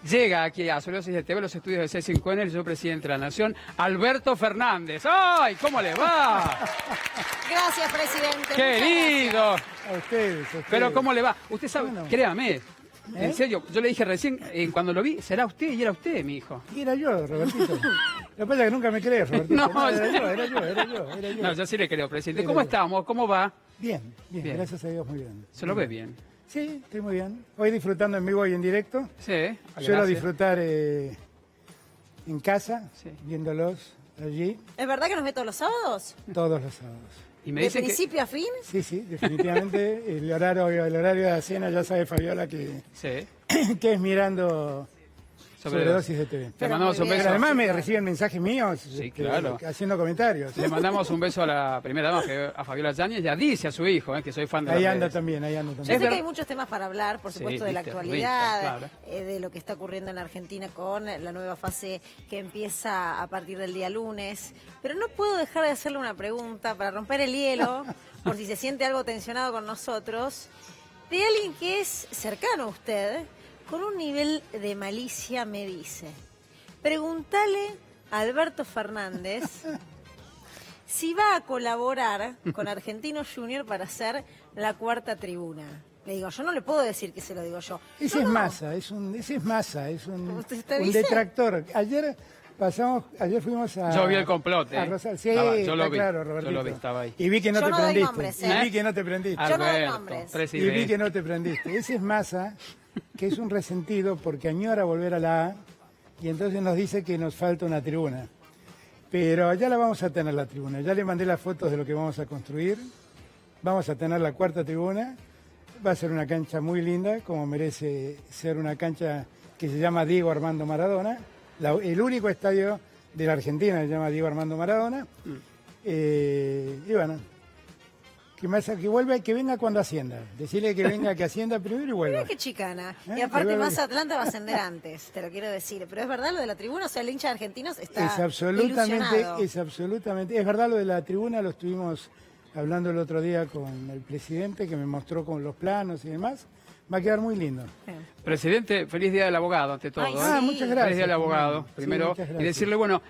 Llega aquí a Sobredosis de TV, los estudios de C5N, el presidente de la Nación, Alberto Fernández. ¡Ay, cómo le va! Gracias, presidente. Querido. A ustedes. Pero ¿cómo le va? Usted sabe, Bueno. créame, en serio, yo le dije recién, cuando lo vi, será usted y era usted, mi hijo. Y era yo, Robertito. Lo que pasa es que nunca me crees, Robertito. No, era yo. No, yo sí le creo, presidente. Era ¿Cómo yo. estamos? ¿Cómo va? Bien, Bien. gracias a Dios, muy bien. ¿Se lo ve bien? Sí, estoy muy bien. Hoy disfrutando en vivo y en directo. Sí. Suelo gracias. disfrutar en casa, Sí. viéndolos allí, ¿Es verdad que nos ve todos los sábados? todos los sábados. Y me ¿De dicen que... principio a fin? Sí, definitivamente. el horario de la cena ya sabe Fabiola que, Sí. que es mirando Sobredosis de TV. Te mandamos muy un bien. beso. Pero además me claro. reciben mensajes míos claro. haciendo comentarios. Le mandamos un beso a la primera dama, a Fabiola Yáñez, y a dice a su hijo, que soy fan de Ahí las anda redes. también, ahí anda Yo también. sé ver- que hay muchos temas para hablar, por Sí, supuesto, de la viste, actualidad, rico, de lo que está ocurriendo en la Argentina con la nueva fase que empieza a partir del día lunes. Pero no puedo dejar de hacerle una pregunta para romper el hielo, por si se siente algo tensionado con nosotros, de alguien que es cercano a usted, con un nivel de malicia, me dice. Pregúntale a Alberto Fernández si va a colaborar con Argentino Junior para hacer la cuarta tribuna. Le digo, yo no le puedo decir que se lo digo yo. Ese No, es no. Massa, es un ¿Usted un dice? detractor. Ayer fuimos a... Yo vi el complot, a Rosal. Sí, Yo está lo vi, claro, yo Robertito. lo vi, estaba ahí. Y vi que no Yo te no doy prendiste. nombres, Y ¿eh? vi que no te prendiste. Yo no doy Alberto, nombres. Y vi presidente. que no te prendiste. Ese es Massa, que es un resentido porque añora volver a la A y entonces nos dice que nos falta una tribuna. Pero ya la vamos a tener la tribuna. Ya le mandé las fotos de lo que vamos a construir. Vamos a tener la cuarta tribuna. Va a ser una cancha muy linda, como merece ser una cancha que se llama Diego Armando Maradona. El único estadio de la Argentina se llama Diego Armando Maradona. Y bueno, que vuelva, que venga cuando ascienda. Decirle que venga, que ascienda primero y Mira vuelva. qué chicana. Y ¿Eh? aparte Pero- más Atlanta va a ascender antes, te lo quiero decir. Pero es verdad lo de la tribuna, o sea, el hincha de Argentinos está Es absolutamente, ilusionado. es verdad lo de la tribuna, lo estuvimos hablando el otro día con el presidente que me mostró con los planos y demás. Va a quedar muy lindo. Bien. Presidente, feliz día del abogado, ante todo. Ay, ¿eh? sí. Muchas gracias. Feliz día del abogado, Sí, primero. muchas Y gracias. decirle, bueno,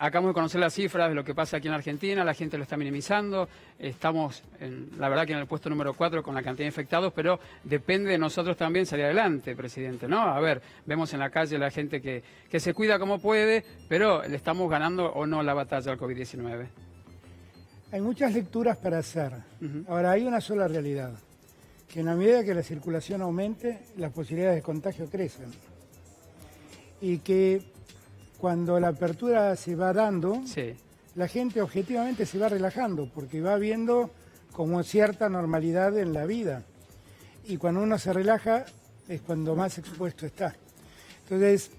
acabamos de conocer las cifras de lo que pasa aquí en Argentina, la gente lo está minimizando, estamos, la verdad que en el puesto número 4 con la cantidad de infectados, pero depende de nosotros también salir adelante, presidente, ¿no? A ver, vemos en la calle la gente que se cuida como puede, pero le estamos ganando o no la batalla al COVID-19. Hay muchas lecturas para hacer. Ahora, hay una sola realidad, que en la medida que la circulación aumente, las posibilidades de contagio crecen. Y que cuando la apertura se va dando, Sí. la gente objetivamente se va relajando, porque va viendo como cierta normalidad en la vida. Y cuando uno se relaja, es cuando más expuesto está. Entonces,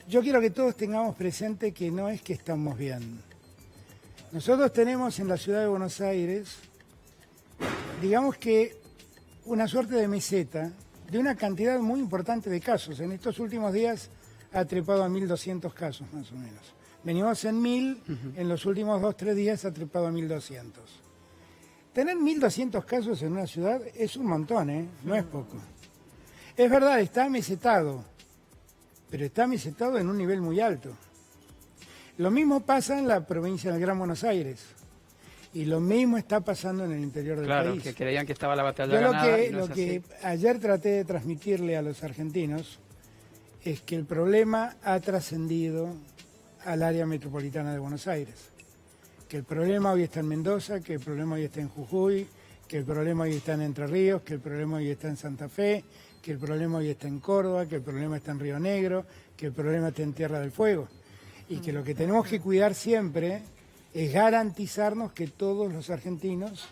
yo quiero que todos tengamos presente que no es que estamos bien. Nosotros tenemos en la ciudad de Buenos Aires, digamos que una suerte de meseta de una cantidad muy importante de casos. En estos últimos días ha trepado a 1.200 casos más o menos. Venimos en 1.000, en los últimos 2-3 días ha trepado a 1.200. Tener 1.200 casos en una ciudad es un montón, ¿eh? No es poco. Es verdad, está mesetado, pero está mesetado en un nivel muy alto. Lo mismo pasa en la provincia del Gran Buenos Aires y lo mismo está pasando en el interior del Claro, país. que creían que estaba la batalla Yo ganada. y no lo es que así. ayer traté de transmitirle a los argentinos es que el problema ha trascendido al área metropolitana de Buenos Aires. Que el problema hoy está en Mendoza, que el problema hoy está en Jujuy, que el problema hoy está en Entre Ríos, que el problema hoy está en Santa Fe, que el problema hoy está en Córdoba, que el problema está en Río Negro, que el problema está en Tierra del Fuego. Y que lo que tenemos que cuidar siempre es garantizarnos que todos los argentinos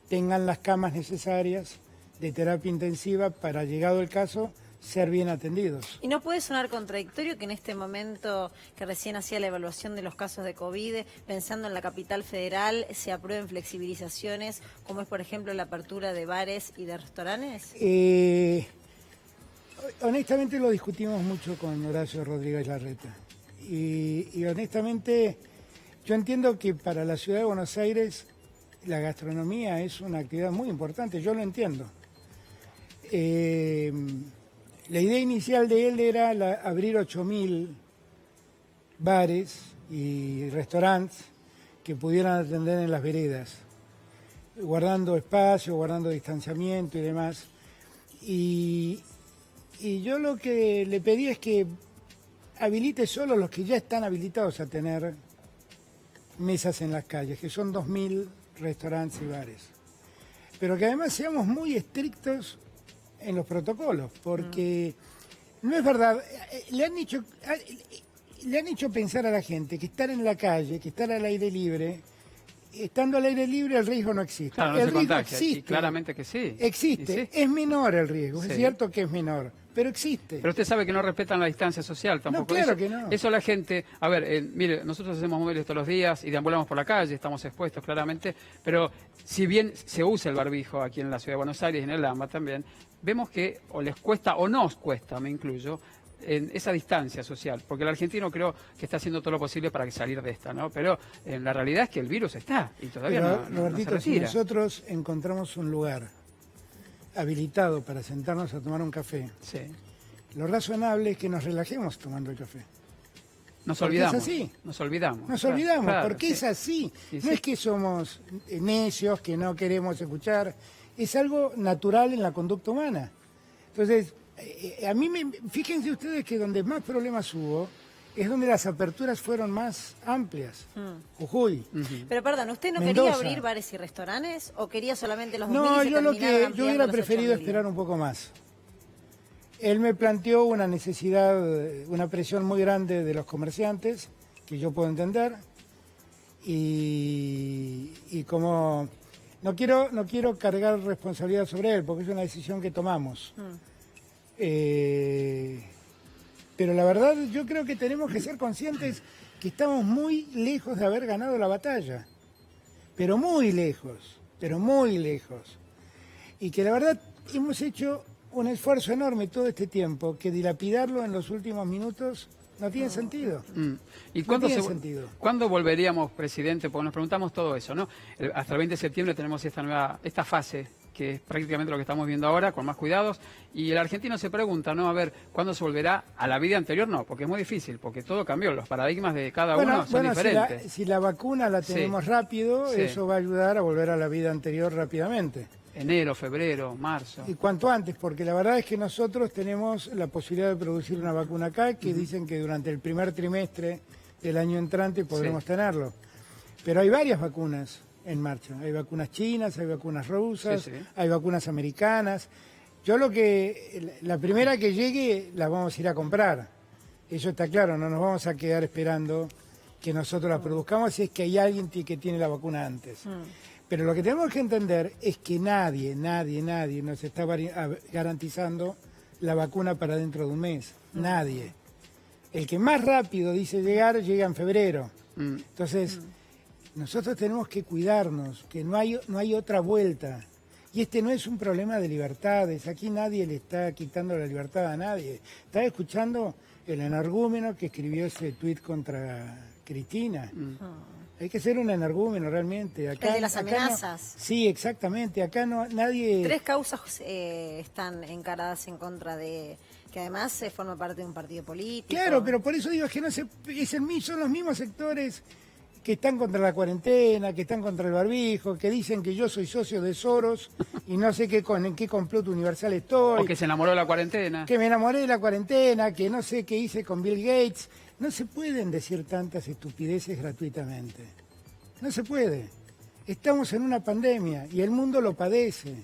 tengan las camas necesarias de terapia intensiva para, llegado el caso, ser bien atendidos. Y no puede sonar contradictorio que en este momento que recién hacía la evaluación de los casos de COVID, pensando en la capital federal, se aprueben flexibilizaciones, como es por ejemplo la apertura de bares y de restaurantes. Honestamente lo discutimos mucho con Horacio Rodríguez Larreta. Y honestamente yo entiendo que para la ciudad de Buenos Aires la gastronomía es una actividad muy importante, yo lo entiendo. La idea inicial de él era abrir 8.000 bares y restaurantes que pudieran atender en las veredas, guardando espacio, guardando distanciamiento y demás. Y yo lo que le pedí es que habilite solo los que ya están habilitados a tener mesas en las calles, que son 2.000 restaurantes y bares. Pero que además seamos muy estrictos en los protocolos, porque no es verdad, le han hecho pensar a la gente que estar en la calle, que estar al aire libre, estando al aire libre el riesgo no existe. Claro, no el se riesgo contagia, existe. y claramente que sí. Existe, Y sí. es menor el riesgo, Sí. es cierto que es menor, pero existe. Pero usted sabe que no respetan la distancia social tampoco. claro Eso- que no. Eso la gente, a ver, mire, nosotros hacemos móviles todos los días y deambulamos por la calle, estamos expuestos claramente, pero si bien se usa el barbijo aquí en la Ciudad de Buenos Aires y en el AMBA también, vemos que o les cuesta o nos cuesta, me incluyo, en esa distancia social, porque el argentino creo que está haciendo todo lo posible para que salir de esta, ¿no? Pero en la realidad es que el virus está y todavía Pero, no se Robertito, si retira. nosotros encontramos un lugar habilitado para sentarnos a tomar un café, Sí. lo razonable es que nos relajemos tomando el café. Nos Porque olvidamos. es así. Nos olvidamos. Nos Claro, olvidamos, claro, porque sí. es así. Sí, No sí. es que somos necios, que no queremos escuchar. Es algo natural en la conducta humana. Entonces, fíjense ustedes que donde más problemas hubo es donde las aperturas fueron más amplias. Jujuy. Pero perdón, ¿usted no Mendoza. quería abrir bares y restaurantes o quería solamente los 2.000 No, y se yo lo terminaron que yo ampliando hubiera los preferido 8.000? esperar un poco más. Él me planteó una necesidad, una presión muy grande de los comerciantes, que yo puedo entender, y como no quiero cargar responsabilidad sobre él, porque es una decisión que tomamos. Pero la verdad yo creo que tenemos que ser conscientes que estamos muy lejos de haber ganado la batalla, pero muy lejos, y que la verdad hemos hecho un esfuerzo enorme todo este tiempo, que dilapidarlo en los últimos minutos no tiene sentido. ¿Y No cuándo, tiene sentido. ¿cuándo volveríamos, presidente? Porque nos preguntamos todo eso, ¿no? Hasta el 20 de septiembre tenemos esta fase, que es prácticamente lo que estamos viendo ahora, con más cuidados, y el argentino se pregunta, ¿no? A ver, ¿cuándo se volverá a la vida anterior? No, porque es muy difícil, porque todo cambió, los paradigmas de cada uno son diferentes. Si la vacuna la tenemos rápido, Sí. eso va a ayudar a volver a la vida anterior rápidamente. Enero, febrero, marzo. Y cuanto antes, porque la verdad es que nosotros tenemos la posibilidad de producir una vacuna acá, que dicen que durante el primer trimestre del año entrante podremos tenerlo. Pero hay varias vacunas en marcha. Hay vacunas chinas, hay vacunas rusas, Sí, sí. hay vacunas americanas. La primera que llegue la vamos a ir a comprar. Eso está claro, no nos vamos a quedar esperando que nosotros la produzcamos si es que hay alguien que tiene la vacuna antes. Pero lo que tenemos que entender es que nadie nos está garantizando la vacuna para dentro de un mes. Nadie. El que más rápido dice llegar, llega en febrero. Entonces, nosotros tenemos que cuidarnos, que no hay otra vuelta. Y este no es un problema de libertades. Aquí nadie le está quitando la libertad a nadie. Estaba escuchando el energúmeno que escribió ese tuit contra Cristina. Hay que ser un energúmeno realmente. Acá, El de las acá amenazas. Sí, exactamente. Acá nadie... 3 causas están encaradas en contra de... que además forma parte de un partido político. Claro, pero por eso digo es que son los mismos sectores que están contra la cuarentena, que están contra el barbijo, que dicen que yo soy socio de Soros y no sé en qué complot universal estoy. O que se enamoró de la cuarentena. Que me enamoré de la cuarentena, que no sé qué hice con Bill Gates. No se pueden decir tantas estupideces gratuitamente. No se puede. Estamos en una pandemia y el mundo lo padece.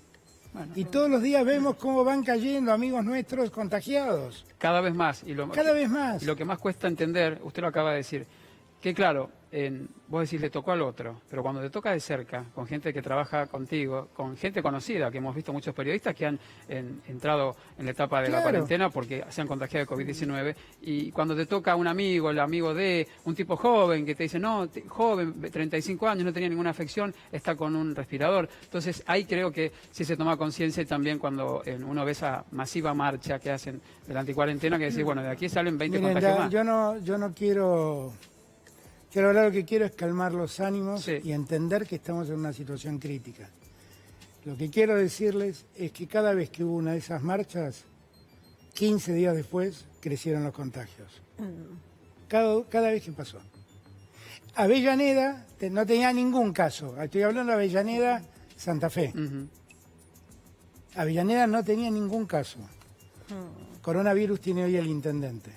Y todos los días vemos cómo van cayendo amigos nuestros contagiados. Cada vez más. Cada vez más. Y lo que más cuesta entender, usted lo acaba de decir, que claro, vos decís le tocó al otro, pero cuando te toca de cerca, con gente que trabaja contigo, con gente conocida, que hemos visto muchos periodistas que han entrado en la etapa de la cuarentena porque se han contagiado de COVID-19, y cuando te toca un amigo, el amigo de un tipo joven que te dice, no, joven, 35 años, no tenía ninguna afección, está con un respirador. Entonces ahí creo que sí se toma conciencia, y también cuando uno ve esa masiva marcha que hacen de la anticuarentena, que decís, bueno, de aquí salen 20 Miren, contagios más. yo no quiero hablar, lo que quiero es calmar los ánimos y entender que estamos en una situación crítica. Lo que quiero decirles es que cada vez que hubo una de esas marchas, 15 días después crecieron los contagios. Cada vez que pasó. Avellaneda no tenía ningún caso. Estoy hablando de Avellaneda, Santa Fe. Avellaneda no tenía ningún caso. Coronavirus tiene hoy el intendente.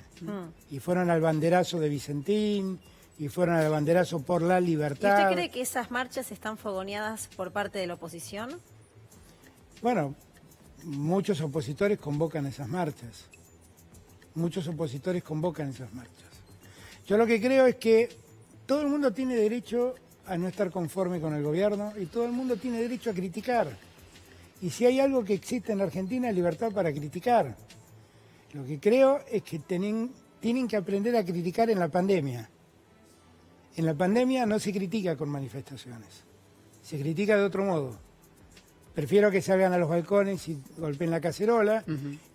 Y fueron al banderazo de Vicentín, y fueron al banderazo por la ¿Y libertad. usted cree que esas marchas están fogoneadas por parte de la oposición? Bueno, muchos opositores convocan esas marchas. Muchos opositores convocan esas marchas. Yo lo que creo es que todo el mundo tiene derecho a no estar conforme con el gobierno y todo el mundo tiene derecho a criticar. Y si hay algo que existe en la Argentina es libertad para criticar. Lo que creo es que tienen que aprender a criticar en la pandemia. En la pandemia no se critica con manifestaciones, se critica de otro modo. Prefiero que salgan a los balcones y golpeen la cacerola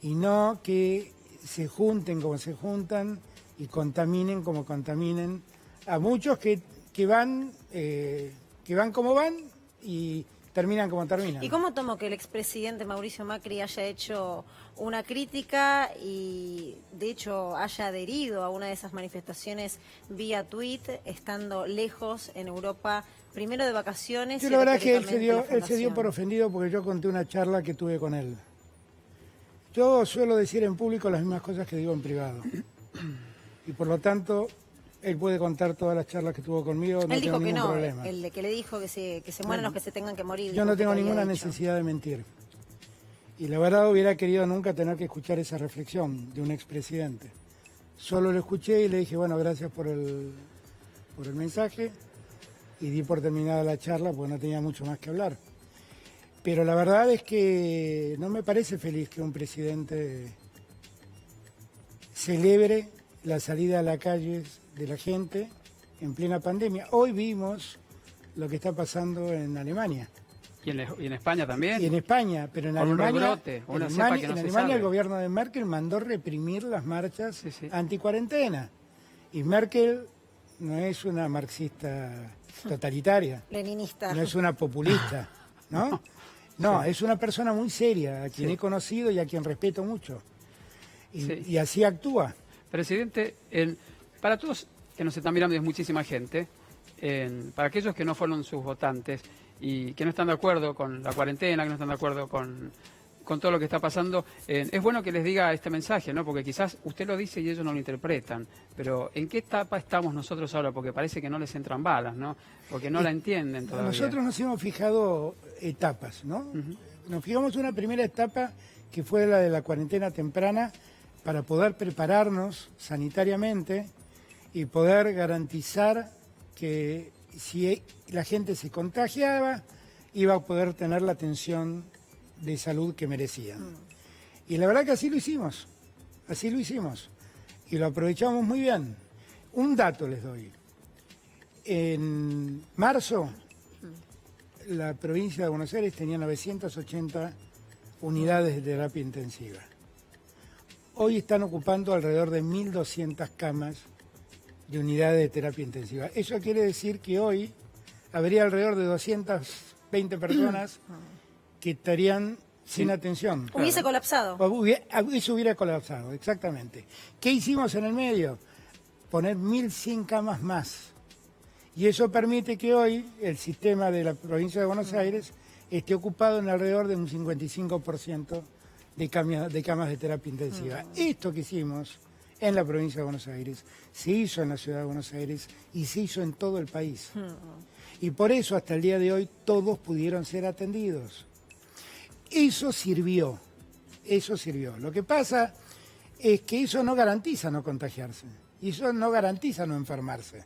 y no que se junten como se juntan y contaminen como contaminen a muchos que van como van y terminan como terminan. ¿Y cómo tomo que el expresidente Mauricio Macri haya hecho una crítica y de hecho haya adherido a una de esas manifestaciones vía tweet, estando lejos en Europa, primero de vacaciones? Yo la verdad es que él se dio por ofendido porque yo conté una charla que tuve con él. Yo suelo decir en público las mismas cosas que digo en privado. Y por lo tanto, él puede contar todas las charlas que tuvo conmigo, no tengo ningún problema. El de que le dijo que se mueran los que se tengan que morir. Yo no tengo ninguna necesidad de mentir. Y la verdad hubiera querido nunca tener que escuchar esa reflexión de un expresidente. Solo lo escuché y le dije, bueno, gracias por el mensaje, y di por terminada la charla porque no tenía mucho más que hablar. Pero la verdad es que no me parece feliz que un presidente celebre la salida a las calles de la gente en plena pandemia. Hoy vimos lo que está pasando en Alemania. Y en España también. Y en España, pero en Con un Alemania, rebrote, una cepa que no en se Alemania sabe. el gobierno de Merkel mandó reprimir las marchas Sí. anticuarentena. Y Merkel no es una marxista totalitaria, Leninista. no es una populista, ¿no? No, es una persona muy seria, a quien he conocido y a quien respeto mucho. Y así actúa. Presidente, para todos que nos están mirando y es muchísima gente, para aquellos que no fueron sus votantes y que no están de acuerdo con la cuarentena, que no están de acuerdo con todo lo que está pasando, es bueno que les diga este mensaje, ¿no? Porque quizás usted lo dice y ellos no lo interpretan, pero ¿en qué etapa estamos nosotros ahora? Porque parece que no les entran balas, ¿no? Porque no la entienden todavía. Nosotros nos hemos fijado etapas, ¿no? Nos fijamos una primera etapa que fue la de la cuarentena temprana para poder prepararnos sanitariamente y poder garantizar que si la gente se contagiaba, iba a poder tener la atención de salud que merecían. Y la verdad que así lo hicimos, y lo aprovechamos muy bien. Un dato les doy. En marzo, la provincia de Buenos Aires tenía 980 unidades de terapia intensiva. Hoy están ocupando alrededor de 1.200 camas de unidades de terapia intensiva. Eso quiere decir que hoy habría alrededor de 220 personas que estarían sin atención. Hubiese colapsado. Eso hubiera colapsado, exactamente. ¿Qué hicimos en el medio? Poner 1.100 camas más. Y eso permite que hoy el sistema de la provincia de Buenos Aires esté ocupado en alrededor de un 55% de camas de terapia intensiva. Esto que hicimos en la provincia de Buenos Aires se hizo en la ciudad de Buenos Aires y se hizo en todo el país. Y por eso hasta el día de hoy todos pudieron ser atendidos. Eso sirvió. Lo que pasa es que eso no garantiza no contagiarse. Y eso no garantiza no enfermarse.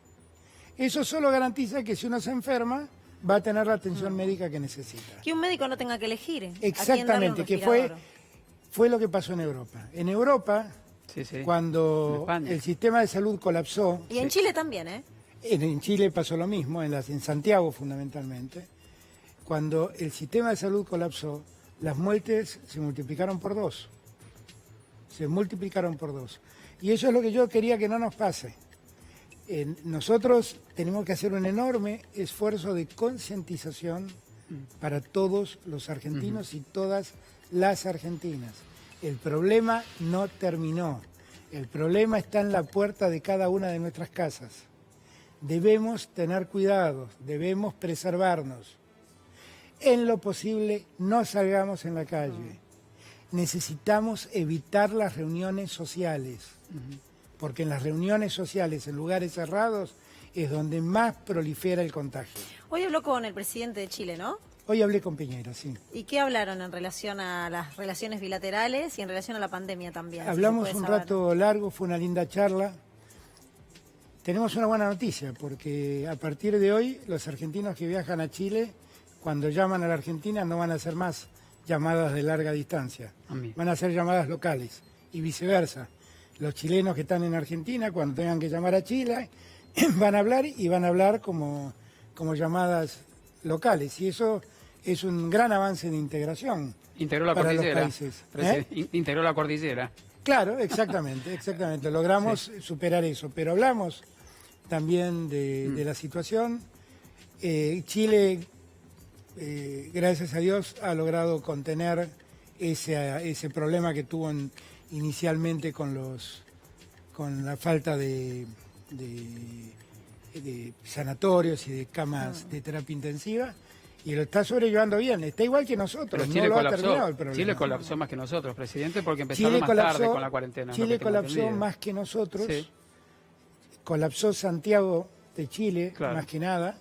Eso solo garantiza que si uno se enferma, va a tener la atención médica que necesita. Que un médico no tenga que elegir. Exactamente, que fue lo que pasó en Europa. En Europa, cuando el sistema de salud colapsó... Y en Chile también, ¿eh? En Chile pasó lo mismo, en Santiago fundamentalmente. Cuando el sistema de salud colapsó, las muertes se multiplicaron por 2. Y eso es lo que yo quería que no nos pase. Nosotros tenemos que hacer un enorme esfuerzo de concientización para todos los argentinos y todas las argentinas. El problema no terminó. El problema está en la puerta de cada una de nuestras casas. Debemos tener cuidado, debemos preservarnos. En lo posible, no salgamos en la calle. Necesitamos evitar las reuniones sociales, porque en las reuniones sociales, en lugares cerrados, es donde más prolifera el contagio. Hoy habló con el presidente de Chile, ¿no? Hoy hablé con Piñera, sí. ¿Y qué hablaron en relación a las relaciones bilaterales y en relación a la pandemia también? Hablamos un rato largo, fue una linda charla. Tenemos una buena noticia, porque a partir de hoy los argentinos que viajan a Chile, cuando llaman a la Argentina, no van a hacer más llamadas de larga distancia. Van a ser llamadas locales y viceversa. Los chilenos que están en Argentina, cuando tengan que llamar a Chile, van a hablar como llamadas locales. Y eso es un gran avance de integración. Integró la para cordillera. Los países. Integró la cordillera. Claro, exactamente. Logramos superar eso. Pero hablamos también de la situación. Chile, gracias a Dios, ha logrado contener ese problema que tuvo inicialmente con la falta de sanatorios y de camas de terapia intensiva, y lo está sobrellevando bien. Está igual que nosotros. Pero Chile no lo ha terminado el problema. Chile colapsó más que nosotros, presidente, porque empezaron más tarde con la cuarentena. Chile colapsó más que nosotros. Sí. Colapsó Santiago de Chile, claro, más que nada.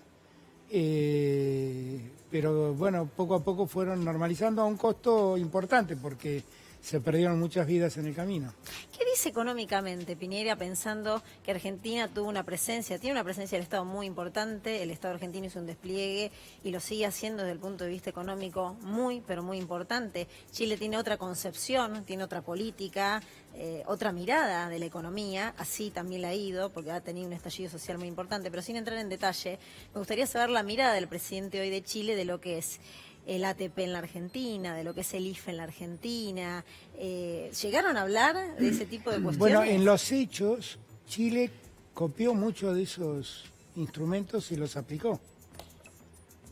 Pero bueno, poco a poco fueron normalizando a un costo importante, porque se perdieron muchas vidas en el camino. ¿Qué dice económicamente Piñera, pensando que Argentina tiene una presencia del Estado muy importante? El Estado argentino hizo un despliegue y lo sigue haciendo desde el punto de vista económico muy, pero muy importante. Chile tiene otra concepción, tiene otra política, otra mirada de la economía, así también la ha ido, porque ha tenido un estallido social muy importante. Pero sin entrar en detalle, me gustaría saber la mirada del presidente hoy de Chile de lo que es el ATP en la Argentina, de lo que es el IFE en la Argentina. ¿Llegaron a hablar de ese tipo de cuestiones? Bueno, en los hechos, Chile copió muchos de esos instrumentos y los aplicó.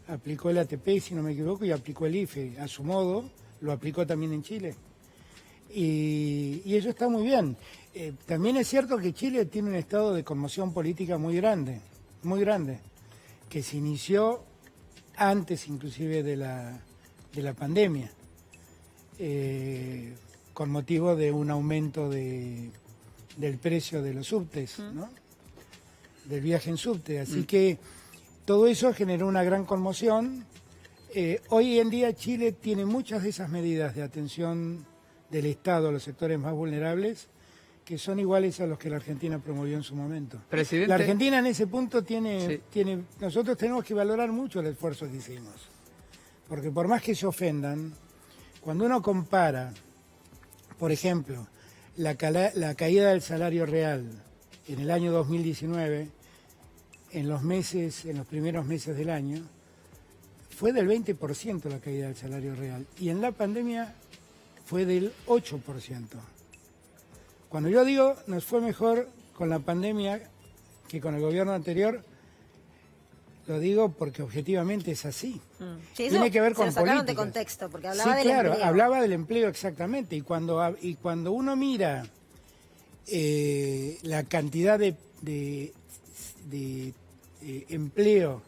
Aplicó el ATP, si no me equivoco, y aplicó el IFE. A su modo, lo aplicó también en Chile. Y eso está muy bien. También es cierto que Chile tiene un estado de conmoción política muy grande, que se inició antes inclusive de la pandemia, con motivo de un aumento del precio de los subtes, ¿no? Del viaje en subte. Así que todo eso generó una gran conmoción. Hoy en día Chile tiene muchas de esas medidas de atención del Estado a los sectores más vulnerables, que son iguales a los que la Argentina promovió en su momento. Presidente, la Argentina en ese punto nosotros tenemos que valorar mucho el esfuerzo que hicimos, porque por más que se ofendan, cuando uno compara, por ejemplo, la caída del salario real en el año 2019, en los primeros meses del año, fue del 20% la caída del salario real, y en la pandemia fue del 8%. Cuando yo digo nos fue mejor con la pandemia que con el gobierno anterior, lo digo porque objetivamente es así. Sí, tiene que ver con se lo sacaron políticas. De contexto, porque hablaba del claro, empleo. Hablaba del empleo exactamente. Y cuando uno mira la cantidad de empleo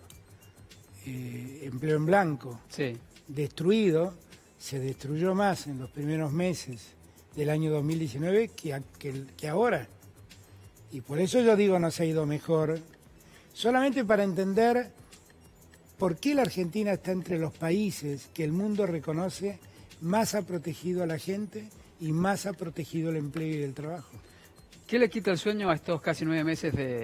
en blanco, sí, destruido, se destruyó más en los primeros meses del año 2019 que ahora. Y por eso yo digo nos ha ido mejor, solamente para entender por qué la Argentina está entre los países que el mundo reconoce más ha protegido a la gente y más ha protegido el empleo y el trabajo. ¿Qué le quita el sueño a estos casi 9 meses de